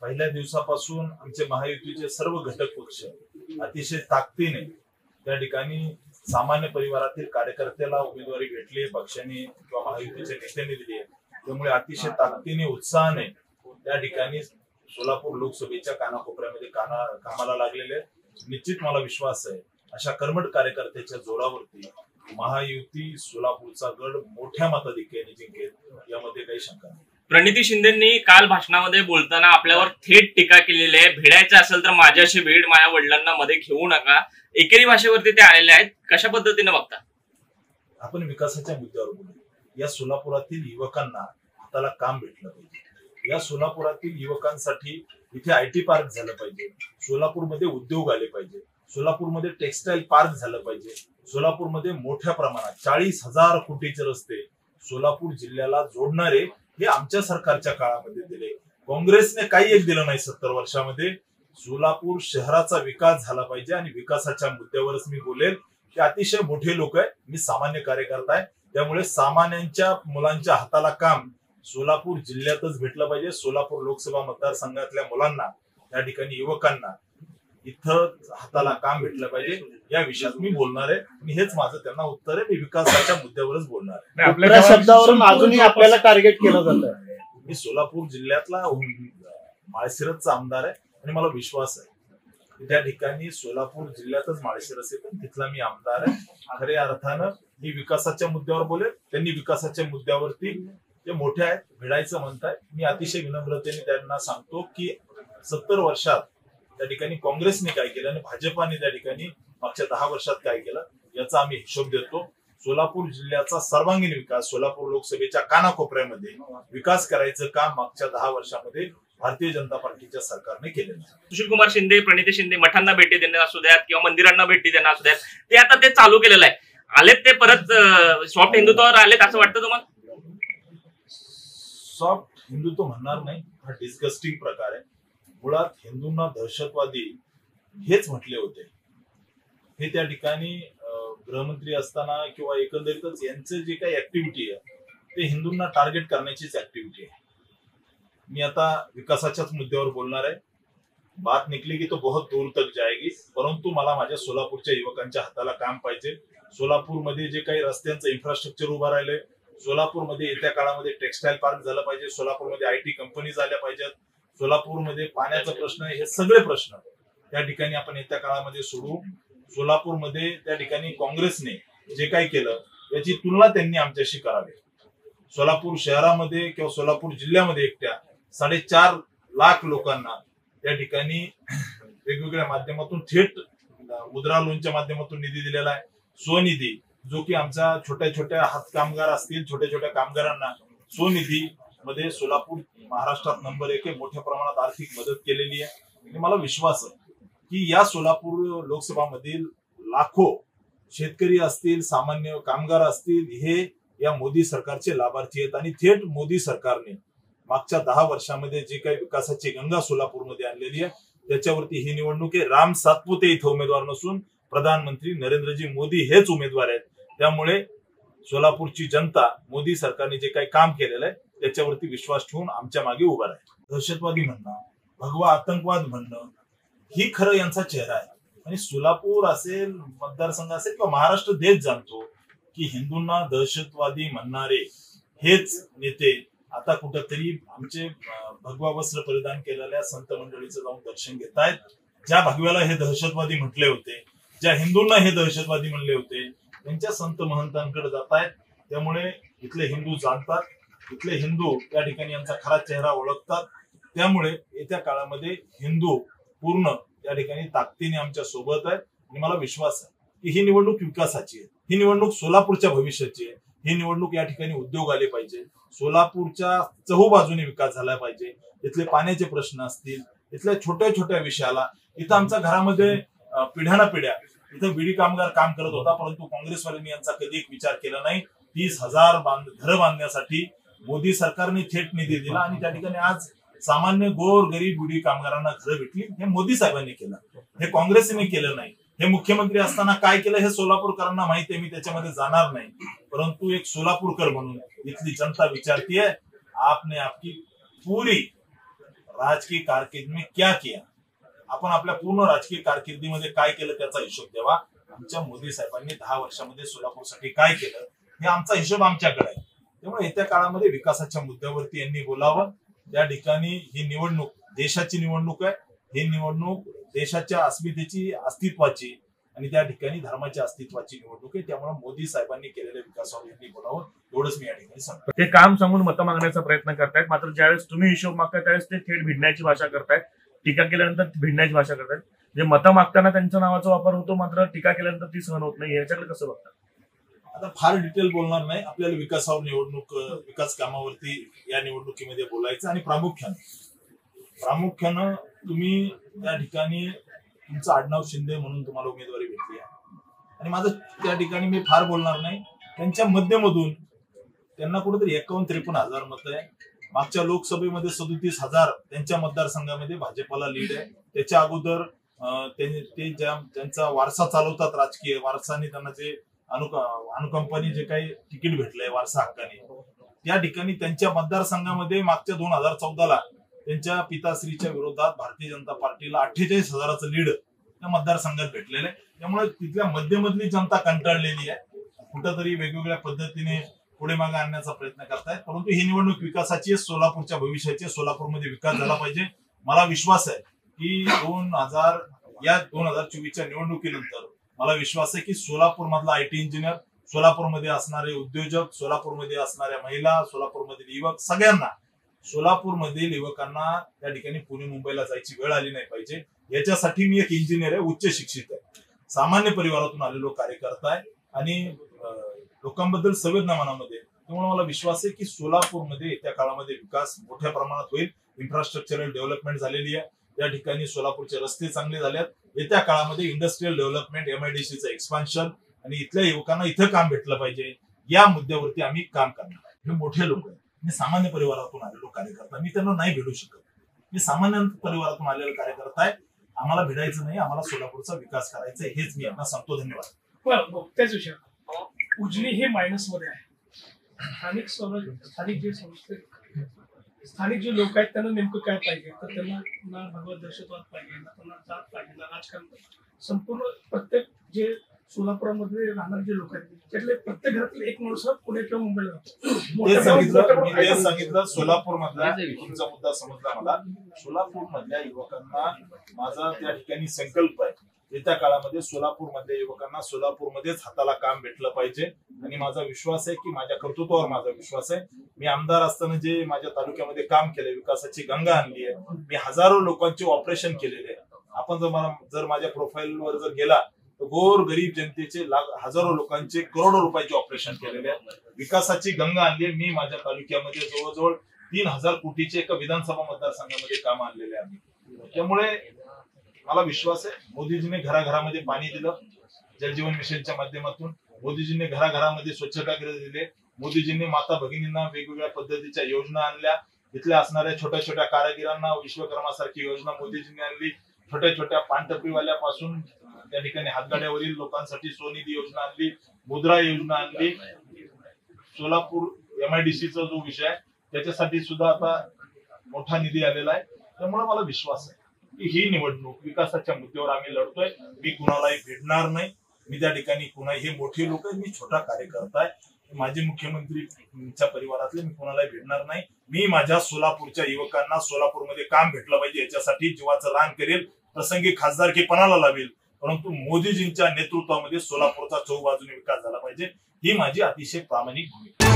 पहिल्या दिवसापासून आमचे महायुतीचे सर्व घटक पक्ष अतिशय ताकदीने त्या ठिकाणी सामान्य परिवारातील कार्यकर्त्याला उमेदवारी भेटली, पक्षाने किंवा महायुतीच्या नेत्यांनी दिली आहे. त्यामुळे अतिशय ताकदीने उत्साहाने त्या ठिकाणी सोलापूर लोकसभेच्या कानाकोपऱ्यामध्ये कामाला लागलेले आहेत. निश्चित मला विश्वास आहे अशा कर्मठ कार्यकर्त्याच्या जोरावरती महायुती सोलापूरचा गड मोठ्या मताधिक्याने जिंकेल, यामध्ये काही शंका नाही. प्रणिती शिंदेंनी काल भाषणामध्ये बोलताना आपल्यावर थेट टीका केलेली आहे. भिडायचं असेल तर माझ्याशी भीड, माझ्या वडिलांना मध्ये घेऊ नका, एकेरी भाषेवरती ते आलेले आहेत. कशा पद्धतीने बघता? आपण विकासाच्या मुद्द्यावर बोलू. या सोलापुरातील युवकांना हाताला काम भेटलं पाहिजे. या सोलापुरातील युवकांसाठी इथे IT पार्क झालं पाहिजे, सोलापूरमध्ये उद्योग आले पाहिजे, सोलापूरमध्ये टेक्सटाईल पार्क झालं पाहिजे, सोलापूरमध्ये मोठ्या प्रमाणात 40,000 कोटीचे रस्ते सोलापूर जिल्ह्याला जोडणारे हे आमच्या सरकारच्या काळामध्ये दिले. काँग्रेसने काही एक दिलं नाही 70 वर्षामध्ये. सोलापूर शहराचा विकास झाला पाहिजे आणि विकासाच्या मुद्द्यावरच मी बोलेल की अतिशय मोठे लोक आहे, मी सामान्य कार्यकर्ता आहे, त्यामुळे सामान्यांच्या मुलांच्या हाताला काम सोलापूर जिल्ह्यातच भेटलं पाहिजे. सोलापूर लोकसभा मतदारसंघातल्या मुलांना, त्या ठिकाणी युवकांना इथं हाताला काम भेटलं पाहिजे, या विषयात मी बोलणार आहे आणि हेच माझं त्यांना उत्तर आहे. मी विकासाच्या मुद्द्यावरच बोलणार आहे. आपल्या शब्दावरून अजूनही आपल्याला टार्गेट केलं जातं. मी सोलापूर जिल्ह्यातला माळशिरसचा आमदार आहे आणि मला विश्वास आहे त्या ठिकाणी सोलापूर जिल्ह्यातच माळशिरस आहे, पण तिथला मी आमदार आहे. खऱ्या अर्थानं मी विकासाच्या मुद्द्यावर बोलेल. त्यांनी विकासाच्या मुद्द्यावरती जे मोठे आहेत, भिडायचं म्हणताय, मी अतिशय विनम्रतेने त्यांना सांगतो की 70 वर्षात त्या ठिकाणी काँग्रेसने काय केलं आणि भाजपाने त्या ठिकाणी मागच्या 10 वर्षात काय केलं याचा आम्ही हिशोब देतो. सोलापूर जिल्ह्याचा सर्वांगीण विकास, सोलापूर लोकसभेच्या कानाकोपऱ्यामध्ये विकास करायचं काम मागच्या 10 वर्षामध्ये भारतीय जनता पार्टीच्या सरकारने केलेलं आहे. सुशीलकुमार शिंदे, प्रणिती शिंदे मठांना भेटी देणं असू द्यात किंवा मंदिरांना भेटी देणं असू द्यात, ते आता ते चालू केलेलं आहे. आलेत ते परत सॉफ्ट हिंदुत्वावर आलेत असं वाटतं तुम्हाला? सॉफ्ट हिंदुत्व म्हणणार नाही, हा डिस्गस्टिंग प्रकार आहे. मुळात हिंदूंना दहशतवादी हेच म्हटले होते. हे त्या ठिकाणी गृहमंत्री असताना किंवा एकंदरीतच यांचं जे काही ऍक्टिव्हिटी आहे ते हिंदूंना टार्गेट करण्याचीच ऍक्टिव्हिटी आहे. मी आता विकासाच्याच मुद्द्यावर बोलणार आहे. बात निकली की तो बहुत दूर तक जाएगी, परंतु मला माझ्या सोलापूरच्या युवकांच्या हाताला काम पाहिजे. सोलापूरमध्ये जे काही रस्त्यांचं इन्फ्रास्ट्रक्चर उभं राहिलंय, सोलापूरमध्ये येत्या काळामध्ये टेक्सटाईल पार्क झालं पाहिजे, सोलापूरमध्ये IT कंपनीज आल्या पाहिजेत, सोलापूरमध्ये पाण्याचा प्रश्न, हे सगळे प्रश्न त्या ठिकाणी आपण येत्या काळामध्ये सोडवू. सोलापूरमध्ये त्या ठिकाणी काँग्रेसने जे काही केलं याची तुलना त्यांनी आमच्याशी करावी. सोलापूर शहरामध्ये किंवा सोलापूर जिल्ह्यामध्ये एकट्या 4.5 लाख लोकांना त्या ठिकाणी वेगवेगळ्या माध्यमातून थेट मुद्रा लोनच्या माध्यमातून निधी दिलेला आहे. स्वनिधी, जो की आमच्या छोट्या छोट्या हातकामगार असतील, छोट्या छोट्या कामगारांना स्वनिधी मध्ये सोलापूर महाराष्ट्रात नंबर 1 आहे. मोठ्या प्रमाणात आर्थिक मदत केलेली आहे आणि मला विश्वास आहे की या सोलापूर लोकसभा मधील लाखो शेतकरी असतील, सामान्य कामगार असतील, हे या मोदी सरकारचे लाभार्थी आहेत आणि थेट मोदी सरकारने मागच्या 10 वर्षामध्ये जे काही विकासाची गंगा सोलापूरमध्ये आणलेली आहे त्याच्यावरती ही निवडणूक आहे. राम सातपुते इथं उमेदवार नसून प्रधानमंत्री नरेंद्रजी मोदी हेच उमेदवार आहेत. त्यामुळे सोलापूरची जनता मोदी सरकारने जे काही काम केलेलं आहे त्याच्यावरती विश्वास ठेवून आमच्या मागे उभा आहे. दहशतवादी म्हणणं, भगवा आतंकवाद म्हणणं, ही खरं यांचा चेहरा आहे. आणि सोलापूर असेल, मतदारसंघ असेल किंवा महाराष्ट्र देश जाणतो की हिंदूंना दहशतवादी म्हणणारे हेच नेते आता कुठंतरी आमचे भगवा वस्त्र परिधान केलेल्या संत मंडळीचं जाऊन दर्शन घेत आहेत. ज्या भगव्याला हे दहशतवादी म्हटले होते, ज्या हिंदूंना हे दहशतवादी म्हणले होते, त्यांच्या संत महंतांकडे जात आहेत. त्यामुळे इथले हिंदू जाणतात, इथले हिंदू त्या ठिकाणी यांचा खरा चेहरा ओळखतात. त्यामुळे येत्या काळामध्ये हिंदू पूर्ण त्या ठिकाणी ताकदीने आमच्या सोबत आहे आणि मला विश्वास आहे की ही निवडणूक विकासाची आहे, ही निवडणूक सोलापूरच्या भविष्याची आहे, ही निवडणूक या ठिकाणी उद्योग आले पाहिजे, सोलापूरच्या चहूबाजूने विकास झाला पाहिजे. इथले पाण्याचे प्रश्न असतील, इथल्या छोट्या छोट्या विषयाला, इथं आमच्या घरामध्ये पिढ्यानपिढ्या इथं बिडी कामगार काम करत होता, परंतु काँग्रेसवाल्यांनी यांचा कधी एक विचार केला नाही. 30,000 घरं बांधण्यासाठी मोदी सरकारने थेट निधी दिला आणि त्या ठिकाणी आज सामान्य गोर गरीब बिडी कामगारांना घरं भेटली. हे मोदी साहेबांनी केलं, हे काँग्रेसने केलं नाही. हे मुख्यमंत्री असताना काय केलं हे सोलापूरकरांना माहिती आहे, मी त्याच्यामध्ये जाणार नाही. परंतु एक सोलापूरकर म्हणून इथली जनता विचारतीये, आपने आपकी पूरी राजकीय कारकिर्दी में क्या किया, आपण आपल्या पूर्ण राजकीय कारकिर्दीमध्ये काय केलं त्याचा हिशोब द्यावा. आमच्या मोदी साहेबांनी 10 वर्षामध्ये सोलापूरसाठी काय केलं हे आमचा हिशोब आमच्याकडे आहे. त्यामुळे येत्या काळामध्ये विकासाच्या मुद्द्यावरती यांनी बोलावं. त्या ठिकाणी ही निवडणूक देशाची निवडणूक आहे. ही निवडणूक देशाच्या अस्मितेची, अस्तित्वाची आणि त्या ठिकाणी धर्माच्या अस्तित्वाची निवडणूक आहे. त्यामुळे मोदी साहेबांनी केलेल्या विकासावर यांनी बोलावं, एवढंच मी या ठिकाणी सांगतो. ते काम सांगून मतं मागण्याचा प्रयत्न करतायत, मात्र ज्यावेळेस तुम्ही हिशोब मागताय त्यावेळेस ते थेट भिडण्याची भाषा करतायत. टीका केल्यानंतर भिडण्याची भाषा करतायत. जे मतं मागताना त्यांच्या नावाचा वापर होतो, मात्र टीका केल्यानंतर ती सहन होत नाही. याच्याकडे कसं बघतात? आता फार डिटेल बोलणार नाही. आपल्याला विकासावर विकास कामावरती या निवडणुकीमध्ये बोलायचं आणि प्रामुख्यानं तुम्ही त्या ठिकाणी तुमचं आडनाव शिंदे म्हणून तुम्हाला उमेदवारी भेटली आहे आणि माझं त्या ठिकाणी मी फार बोलणार नाही. त्यांच्या मध्यमधून त्यांना कुठेतरी 51-53 हजार मतं आहे. मागच्या लोकसभेमध्ये 37,000 त्यांच्या मतदारसंघामध्ये भाजपाला लीड आहे. त्याच्या अगोदर ते त्यांचा वारसा चालवतात, राजकीय वारसाने त्यांना जे अनुकंपाने जे काही तिकीट भेटलंय वारसा हक्काने, त्या ठिकाणी त्यांच्या मतदारसंघामध्ये मागच्या 2014ला त्यांच्या पिताश्रीच्या विरोधात भारतीय जनता पार्टीला 48,000चं लीड त्या मतदारसंघात भेटलेलं आहे. त्यामुळे तिथल्या मध्यमधली जनता कंटाळलेली आहे. कुठंतरी वेगवेगळ्या पद्धतीने पुढे मागे आणण्याचा प्रयत्न करतायत. परंतु ही निवडणूक विकासाची, सोलापूरच्या भविष्याची, सोलापूरमध्ये विकास झाला पाहिजे. मला विश्वास आहे की 2024च्या निवडणुकीनंतर मला विश्वास आहे की सोलापूर मधला आयटी इंजिनियर, सोलापूरमध्ये असणारे उद्योजक, सोलापूरमध्ये असणाऱ्या महिला, सोलापूरमधील युवक, सगळ्यांना सोलापूरमधील युवकांना त्या ठिकाणी पुणे मुंबईला जायची वेळ आली नाही पाहिजे. याच्यासाठी मी एक इंजिनियर आहे, उच्च शिक्षित आहे, सामान्य परिवारातून आलेलो कार्यकर्ता आहे आणि लोकांबद्दल संवेदना मनामध्ये. त्यामुळे मला विश्वास आहे की सोलापूरमध्ये येत्या काळामध्ये विकास मोठ्या प्रमाणात होईल. इन्फ्रास्ट्रक्चरल डेव्हलपमेंट झालेली आहे. त्या ठिकाणी सोलापूरचे रस्ते चांगले झाले आहेत. येत्या काळामध्ये इंडस्ट्रियल डेव्हलपमेंट, MIDCचं एक्सपान्शन आणि इथल्या युवकांना इथं काम भेटलं पाहिजे, या मुद्द्यावरती आम्ही काम करणार आहे. हे मोठे लोक आहेत. मी सामान्य परिवारातून आलेलो कार्यकर्ता, मी त्यांना नाही भेटू शकत. मी सामान्य परिवारातून आलेलो कार्यकर्ता आहे. आम्हाला भेटायचं नाही, आम्हाला सोलापूरचा विकास करायचा आहे, हेच मी यांना सांगतो. धन्यवाद. बरं, त्याच विषयात उजनी हे मायनस मध्ये आहे. स्थानिक जे लोक आहेत त्यांना नेमकं काय पाहिजे, तर त्यांना ना भगवत दहशतवाद पाहिजे, ना त्यांना जात पाहिजे, ना राजकारण. संपूर्ण प्रत्येक जे सोलापुरामध्ये राहणारे जे लोक आहेत त्यातले प्रत्येक घरातील एक माणूस पुणे किंवा मुंबईला राहतो. तेच सांगितलं सोलापूर मधला तुमचा मुद्दा समजला मला. सोलापूर मधल्या युवकांना माझा त्या ठिकाणी संकल्प आहे, येत्या काळामध्ये सोलापूर मधल्या युवकांना सोलापूरमध्येच हाताला काम भेटलं पाहिजे. आणि माझा विश्वास आहे की माझ्या कर्तृत्वावर माझा विश्वास आहे. मी आमदार असताना जे माझ्या तालुक्यामध्ये काम केलंय, विकासाची गंगा आणली आहे, मी हजारो लोकांचे ऑपरेशन केलेले आहे. आपण जर माझ्या प्रोफाईलवर जर गेला तर गोर गरीब जनतेचे हजारो लोकांचे करोडो रुपयाचे ऑपरेशन केलेले आहे. विकासाची गंगा आणली आहे. मी माझ्या तालुक्यामध्ये जवळजवळ 3,000 कोटीचे एका विधानसभा मतदारसंघामध्ये काम आणलेले आहे. त्यामुळे मला विश्वास आहे मोदीजीने घराघरामध्ये पाणी दिलं, जलजीवन मिशनच्या माध्यमातून मोदीजींनी घराघरामध्ये स्वच्छतागृह दिले, मोदीजींनी माता भगिनींना वेगवेगळ्या पद्धतीच्या योजना आणल्या, इथल्या असणाऱ्या छोट्या छोट्या कारागिरांना विश्वकर्मासारखी योजना मोदीजींनी आणली, छोट्या छोट्या पानटपरीवाल्यापासून त्या ठिकाणी हातगाड्यावरील लोकांसाठी स्वनिधी योजना आणली, मुद्रा योजना आणली. सोलापूर MIDCचा जो विषय आहे त्याच्यासाठी सुद्धा आता मोठा निधी आलेला आहे. त्यामुळे मला विश्वास आहे की ही निवडणूक विकासाच्या मुद्द्यावर आम्ही लढतोय. मी कुणालाही भेटणार नाही. मी त्या ठिकाणी हे मोठे लोक आहेत, मी छोटा कार्यकर्ता आहे. माजी मुख्यमंत्रीच्या परिवारातले मी कुणालाही भेटणार नाही. मी माझ्या सोलापूरच्या युवकांना सोलापूरमध्ये काम भेटलं पाहिजे याच्यासाठी जीवाचं रान करेल. प्रसंगी खासदारकी पणाला लावेल, परंतु मोदीजींच्या नेतृत्वामध्ये सोलापूरचा चौबाजूने विकास झाला पाहिजे, ही माझी अतिशय प्रामाणिक भूमिका.